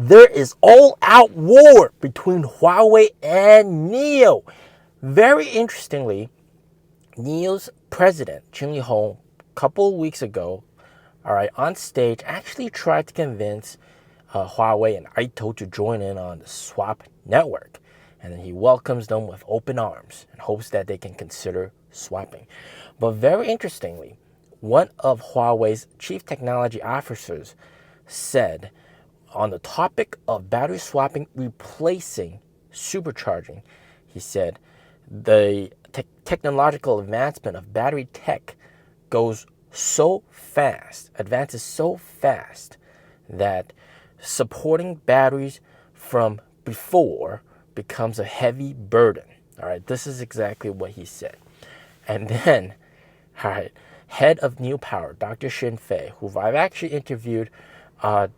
there is all-out war between Huawei and NIO. Very interestingly, NIO's president, Chun Li-hong, a couple weeks ago, all right, on stage, actually tried to convince Huawei and Aito to join in on the swap network. And then he welcomes them with open arms and hopes that they can consider swapping. But very interestingly, one of Huawei's chief technology officers said on the topic of battery swapping replacing supercharging, he said the technological advancement of battery tech goes so fast, advances so fast, that supporting batteries from before becomes a heavy burden. All right, this is exactly what he said. And then, all right, head of New Power, Dr. Xin Fei, who I've actually interviewed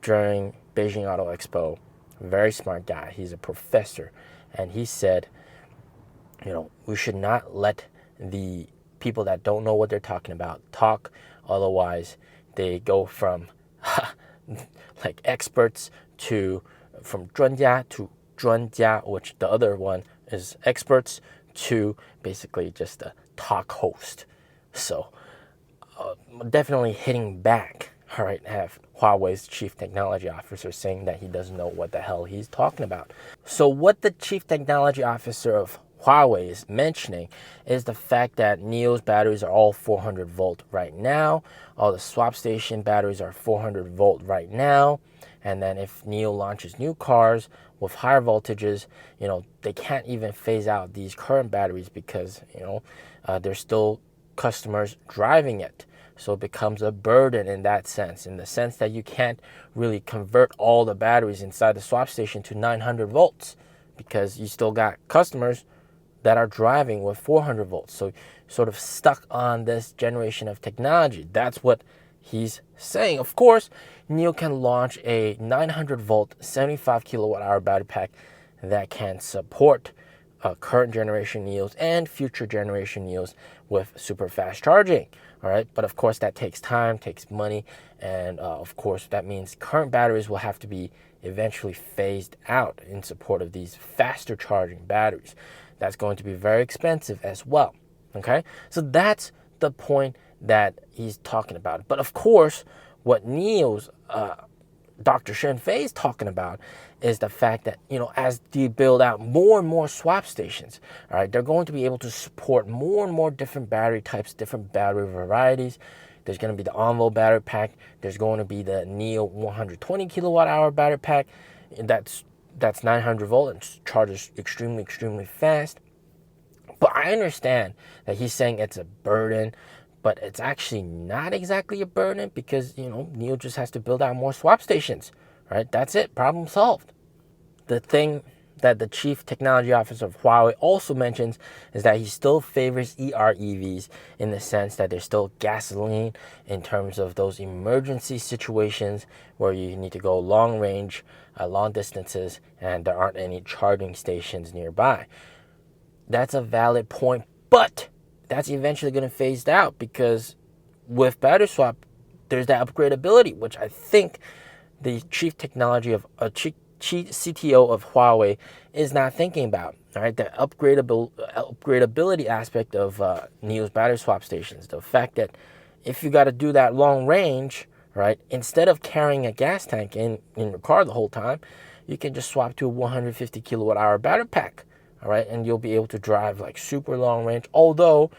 during Beijing Auto Expo, very smart guy. He's a professor, and he said, we should not let the people that don't know what they're talking about talk. Otherwise, they go from like experts from 专家 to 专家, which the other one is experts, to basically just a talk host. So definitely hitting back. All right, have Huawei's chief technology officer saying that he doesn't know what the hell he's talking about. So what the chief technology officer of Huawei is mentioning is the fact that NIO's batteries are all 400 volt right now. All the swap station batteries are 400 volt right now. And then if NIO launches new cars with higher voltages, they can't even phase out these current batteries because, there's still customers driving it. So it becomes a burden in that sense, in the sense that you can't really convert all the batteries inside the swap station to 900 volts because you still got customers that are driving with 400 volts. So sort of stuck on this generation of technology. That's what he's saying. Of course, NIO can launch a 900 volt, 75 kilowatt hour battery pack that can support current generation NIOs and future generation NIOs with super fast charging. All right, but of course that takes time, takes money, and of course that means current batteries will have to be eventually phased out in support of these faster charging batteries. That's going to be very expensive as well. Okay, so that's the point that he's talking about. But of course, what NIO's Dr. Xin Fei is talking about is the fact that, as they build out more and more swap stations, all right, they're going to be able to support more and more different battery types, different battery varieties. There's going to be the Envo battery pack. There's going to be the NIO 120 kilowatt hour battery pack. That's 900 volt and charges extremely, extremely fast. But I understand that he's saying it's a burden, but it's actually not exactly a burden because, NIO just has to build out more swap stations, right? That's it, problem solved. The thing that the chief technology officer of Huawei also mentions is that he still favors EREVs in the sense that there's still gasoline in terms of those emergency situations where you need to go long range, long distances, and there aren't any charging stations nearby. That's a valid point, but that's eventually going to phase out because with battery swap, there's that upgradability, which I think the chief technology of CTO of Huawei is not thinking about. All right, the upgradability aspect of NIO's battery swap stations, the fact that if you got to do that long range, right, instead of carrying a gas tank in your car the whole time, you can just swap to a 150 kilowatt hour battery pack. All right, and you'll be able to drive like super long range, although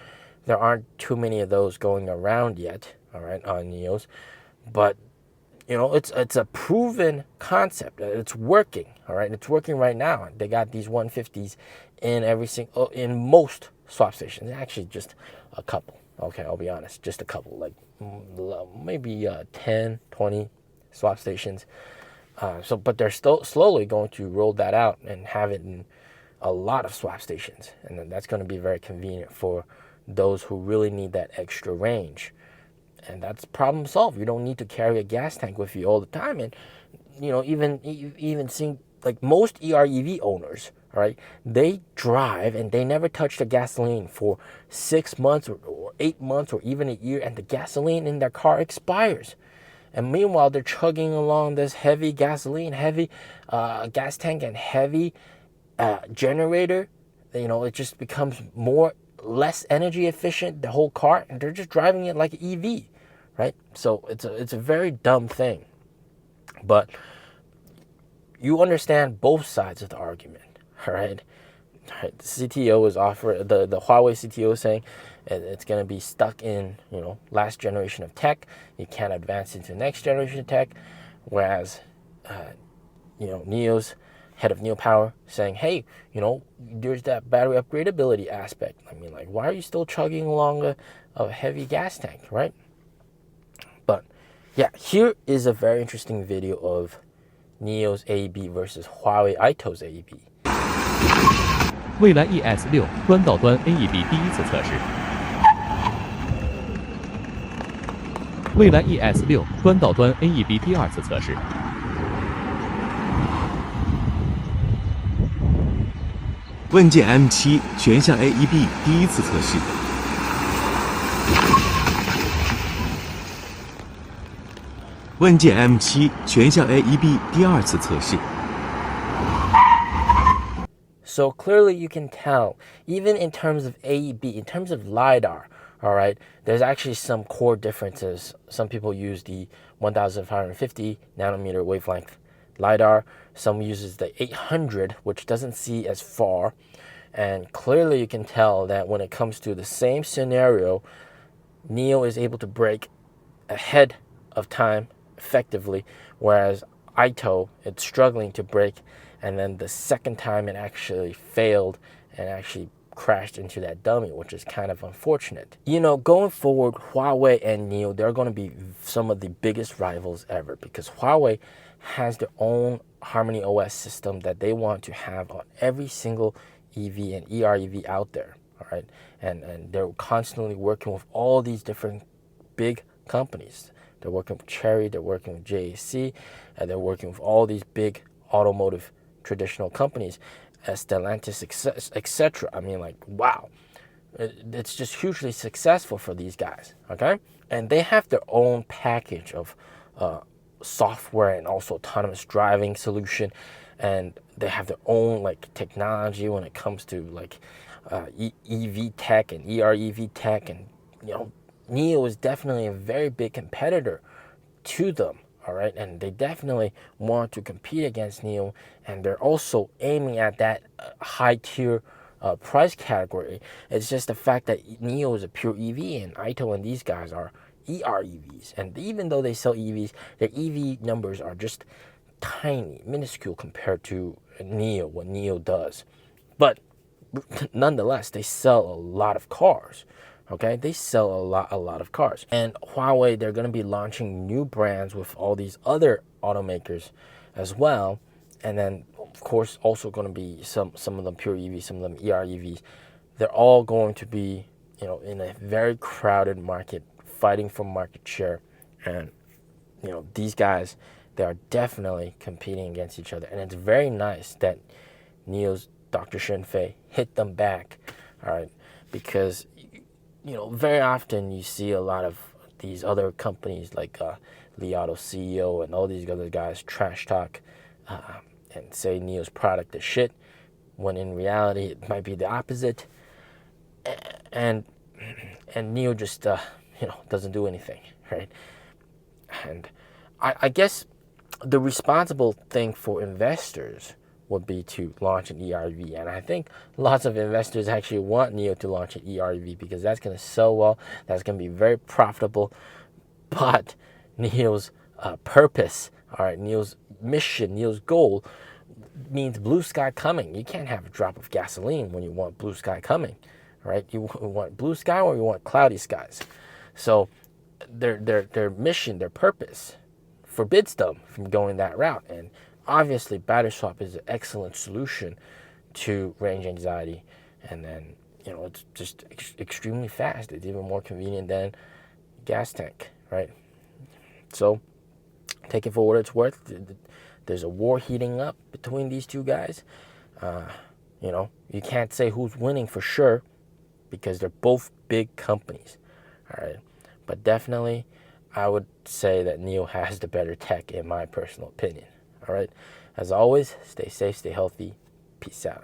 there aren't too many of those going around yet, all right, on NIOs. But, it's a proven concept. It's working, all right? It's working right now. They got these 150s in most swap stations. Actually, just a couple. Okay, I'll be honest, just a couple, like maybe 10, 20 swap stations. But they're still slowly going to roll that out and have it in a lot of swap stations, and then that's going to be very convenient for those who really need that extra range. And that's problem solved. You don't need to carry a gas tank with you all the time. And even seeing like most EREV owners, right, they drive and they never touch the gasoline for 6 months or 8 months or even a year, and the gasoline in their car expires. And meanwhile, they're chugging along this heavy gasoline, heavy gas tank, and heavy generator. It just becomes less energy efficient, the whole car, and they're just driving it like an EV, right? So it's a very dumb thing. But you understand both sides of the argument, all right? Right, the CTO is offering the Huawei CTO is saying it's going to be stuck in last generation of tech. You can't advance into next generation of tech, whereas NIO's head of NIO Power saying, hey, there's that battery upgradability aspect. I mean, like, why are you still chugging along a heavy gas tank, right? But yeah, here is a very interesting video of NIO's AEB versus Huawei Aito's AEB. 蔚来 ES6 端到端 AEB 第一次测试。蔚来 ES6 端到端 AEB 第二次测试。问界 M7 全向 AEB 第一次测试。问界 M7 全向 AEB 第二次测试。So clearly you can tell, even in terms of AEB, in terms of LiDAR, all right, there's actually some core differences. Some people use the 1550 nanometer wavelength LiDAR. Some uses the 800, which doesn't see as far. And clearly you can tell that when it comes to the same scenario, NIO is able to brake ahead of time effectively, whereas Aito, it's struggling to brake, and then the second time it actually failed and actually crashed into that dummy, which is kind of unfortunate. Going forward, Huawei and NIO, they're going to be some of the biggest rivals ever, because Huawei has their own Harmony OS system that they want to have on every single EV and EREV out there, all right? And they're constantly working with all these different big companies. They're working with Chery, they're working with JAC, and they're working with all these big automotive traditional companies, Stellantis, etc. I mean, like, wow. It's just hugely successful for these guys, okay? And they have their own package of software and also autonomous driving solution, and they have their own technology when it comes to EV tech and EREV tech, and NIO is definitely a very big competitor to them, all right? And they definitely want to compete against NIO, and they're also aiming at that high tier price category. It's just the fact that NIO is a pure EV and Aito and these guys are EREVs. And even though they sell EVs, their EV numbers are just tiny, minuscule compared to NIO, what NIO does. But nonetheless, they sell a lot of cars. Okay, they sell a lot of cars. And Huawei, they're going to be launching new brands with all these other automakers as well. And then, of course, also going to be some of them pure EVs, some of them EREVs. They're all going to be, in a very crowded market, fighting for market share. And, these guys, they are definitely competing against each other. And it's very nice that NIO's Dr. Shenfei hit them back, all right, because very often you see a lot of these other companies like Li Auto CEO and all these other guys trash talk and say NIO's product is shit, when in reality it might be the opposite. And NIO just doesn't do anything, right? And I guess the responsible thing for investors would be to launch an ERV. And I think lots of investors actually want NIO to launch an ERV because that's going to sell well, that's going to be very profitable. But NIO's purpose, all right, NIO's mission, NIO's goal means blue sky coming. You can't have a drop of gasoline when you want blue sky coming, right? You want blue sky or you want cloudy skies. So their mission, their purpose forbids them from going that route. And obviously, battery swap is an excellent solution to range anxiety. And then, it's just extremely fast. It's even more convenient than gas tank, right? So, take it for what it's worth. There's a war heating up between these two guys. You can't say who's winning for sure because they're both big companies, all right? But definitely, I would say that NIO has the better tech in my personal opinion. All right. As always, stay safe, stay healthy. Peace out.